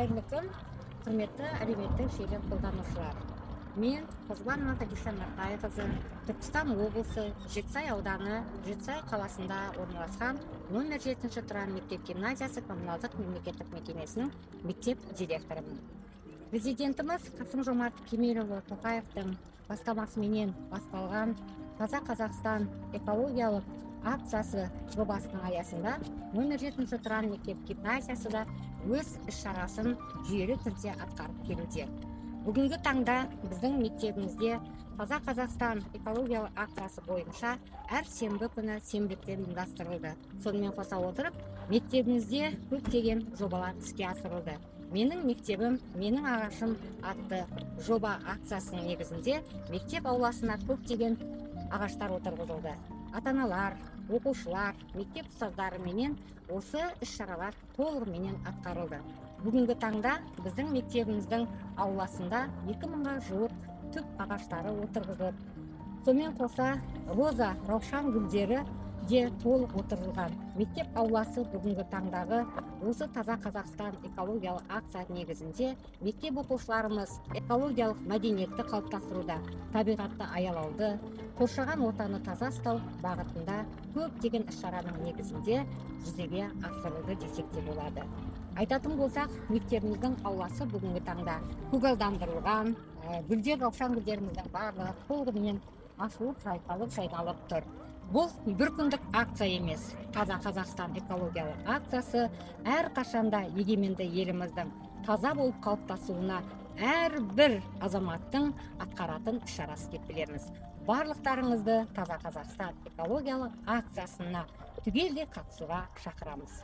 қайырлы күн, құрметті әлеуметтік желі қолданушылар. Мен Қозыбанова Кадиша Нарқайқызы, Түркістан облысы Жетісай ауданы Жетісай қаласында орналасқан номер 7-ші тұран мектеп гимназиясы коммуналдық мемлекеттік мекемесінің мектеп директорымын. Президентіміз Қасым-Жомарт Кемелұлы Тоқаевтың бастамасыменен басталған Таза Қазақстан экологиялық акциясы жобасының аясында номер 7-ші тұран мектеп гимназиясы да өз іс-шарасын жүйелі түрде атқарып келуде. Бүгінгі таңда біздің мектебімізде Таза Қазақстан экологиялық акциясы бойынша әр сенбі күні сенбіліктер ұйымдастырылды. Сонымен қоса отырып, мектебімізде көптеген жобалар іске асырылды. Менің мектебім, менің ағашым атты жоба акциясының негізінде мектеп ауласына көптеген ағаштар отырғызылды. Ата-аналар, оқушылар, мектеп ұстаздары менен осы іс-шаралар толығыменен атқарылды. Бүгінгі таңда біздің мектебіміздің ауласында 2000-ға жуық түп ағаштары отырғызылып, сонымен қоса роза, раушан гүлдері де толық отырғызылған. Мектеп ауласы бүгінгі таңдағы осы Таза Қазақстан экологиялық акция негізінде мектеп оқушыларымыз экологиялық мәдениетті қалыптастыруда, табиғатты аялауды, қоршаған ортаны таза ұстау бағытында көптеген іс-шараның негізінде жүзеге асырылды десек те болады. Айтатын болсақ, мектебіміздің ауласы бүгінгі таңда көгалдандырылған, гүлдер, раушан гүлдеріміздің барлығы толығымен ашылып, жайқалып тұр. Бұл бір күндік акция емес. Таза Қазақстан экологиялық акциясы әрқашанда егеменді еліміздің таза болып қалыптасуына әрбір азаматтың атқаратын іс-шарасы деп білеміз. Барлықтарыңызды Таза Қазақстан экологиялық акциясына түгелдей қатысуға шақырамыз.